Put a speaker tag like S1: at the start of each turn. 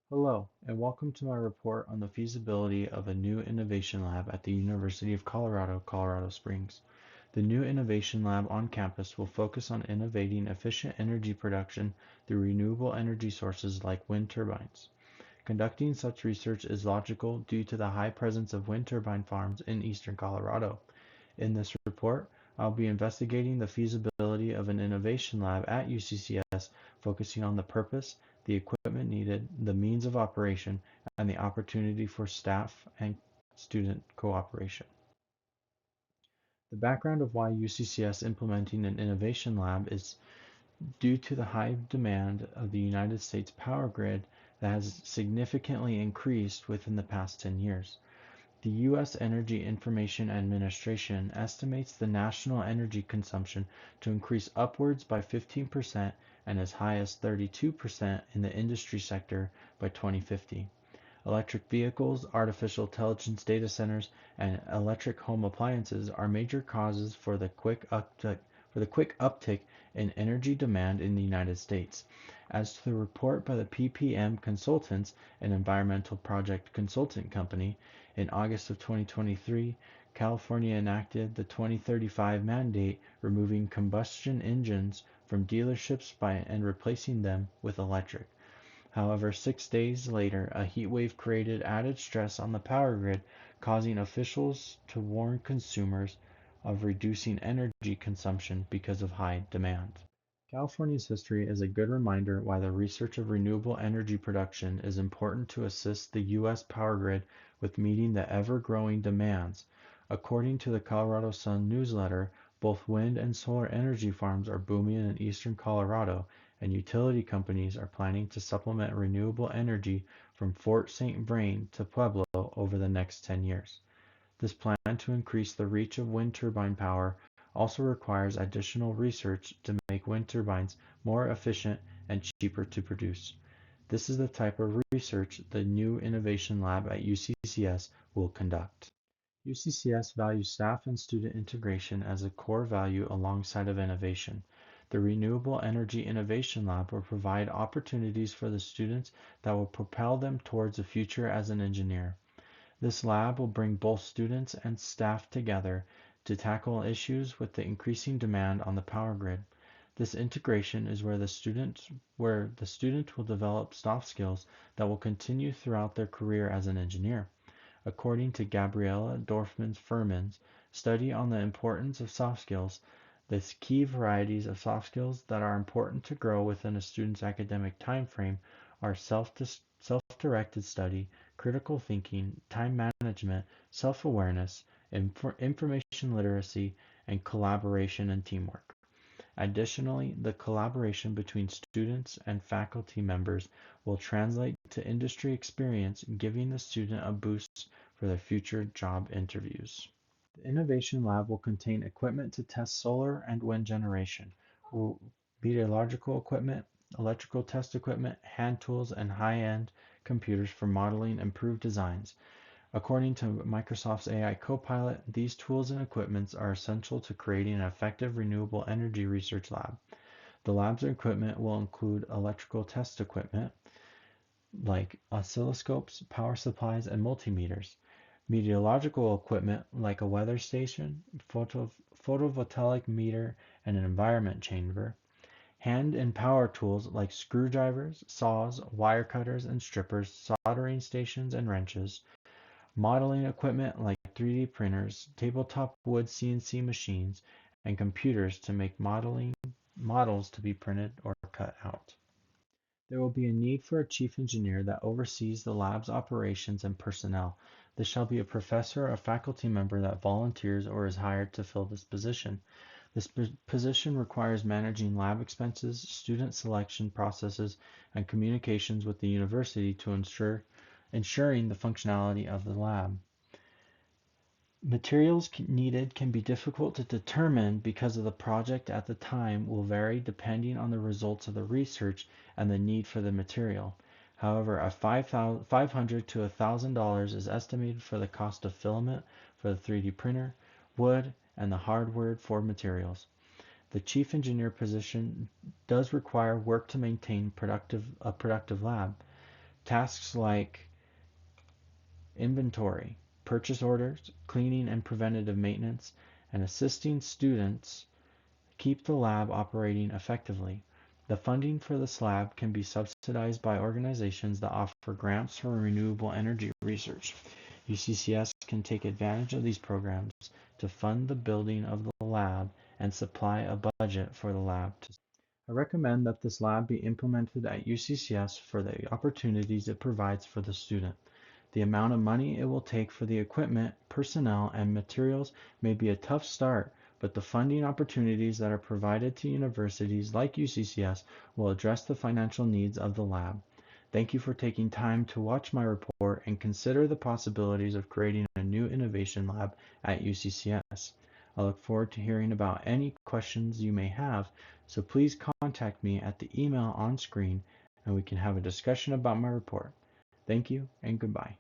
S1: Hello, and welcome to my report on the feasibility of a new innovation lab at the University of Colorado, Colorado Springs. The new innovation lab on campus will focus on innovating efficient energy production through renewable energy sources like wind turbines. Conducting such research is logical due to the high presence of wind turbine farms in eastern Colorado. In this report, I'll be investigating the feasibility of an innovation lab at UCCS, focusing on the purpose, the equipment needed, the means of operation, and the opportunity for staff and student cooperation. The background of why UCCS implementing an innovation lab is due to the high demand of the United States power grid that has significantly increased within the past 10 years. The U.S. Energy Information Administration estimates the national energy consumption to increase upwards by 15% and as high as 32% in the industry sector by 2050. Electric vehicles, artificial intelligence data centers, and electric home appliances are major causes for the quick uptick in energy demand in the United States. As to the report by the PPM Consultants, an environmental project consultant company, in August of 2023, California enacted the 2035 mandate removing combustion engines from dealerships and replacing them with electric. However, 6 days later, a heat wave created added stress on the power grid, causing officials to warn consumers of reducing energy consumption because of high demand. California's history is a good reminder why the research of renewable energy production is important to assist the U.S. power grid with meeting the ever-growing demands. According to the Colorado Sun newsletter, both wind and solar energy farms are booming in eastern Colorado, and utility companies are planning to supplement renewable energy from Fort St. Vrain to Pueblo over the next 10 years. This plan to increase the reach of wind turbine power also requires additional research to make wind turbines more efficient and cheaper to produce. This is the type of research the new Innovation Lab at UCCS will conduct. UCCS values staff and student integration as a core value alongside of innovation. The Renewable Energy Innovation Lab will provide opportunities for the students that will propel them towards a future as an engineer. This lab will bring both students and staff together to tackle issues with the increasing demand on the power grid. This integration is where the student will develop soft skills that will continue throughout their career as an engineer. According to Gabriella Dorfman-Furman's study on the importance of soft skills, the key varieties of soft skills that are important to grow within a student's academic time frame are self-directed study, critical thinking, time management, self-awareness, information literacy, and collaboration and teamwork. Additionally, the collaboration between students and faculty members will translate to industry experience, giving the student a boost for their future job interviews. The Innovation Lab will contain equipment to test solar and wind generation, meteorological equipment, electrical test equipment, hand tools, and high-end computers for modeling improved designs. According to Microsoft's AI Copilot, these tools and equipments are essential to creating an effective renewable energy research lab. The lab's equipment will include electrical test equipment like oscilloscopes, power supplies, and multimeters, meteorological equipment like a weather station, photovoltaic meter, and an environment chamber, hand and power tools like screwdrivers, saws, wire cutters and strippers, soldering stations and wrenches, modeling equipment like 3D printers, tabletop wood CNC machines, and computers to make models to be printed or cut out. There will be a need for a chief engineer that oversees the lab's operations and personnel. This shall be a professor or faculty member that volunteers or is hired to fill this position. This position requires managing lab expenses, student selection processes, and communications with the university to ensuring the functionality of the lab. Materials needed can be difficult to determine because of the project at the time will vary depending on the results of the research and the need for the material. However, $500 to $1,000 is estimated for the cost of filament for the 3D printer, wood, and the hardware for materials. The chief engineer position does require work to maintain a productive lab. Tasks like inventory, purchase orders, cleaning and preventative maintenance, and assisting students keep the lab operating effectively. The funding for this lab can be subsidized by organizations that offer grants for renewable energy research. UCCS can take advantage of these programs to fund the building of the lab and supply a budget for the lab. I recommend that this lab be implemented at UCCS for the opportunities it provides for the student. The amount of money it will take for the equipment, personnel, and materials may be a tough start, but the funding opportunities that are provided to universities like UCCS will address the financial needs of the lab. Thank you for taking time to watch my report and consider the possibilities of creating a new innovation lab at UCCS. I look forward to hearing about any questions you may have, so please contact me at the email on screen and we can have a discussion about my report. Thank you and goodbye.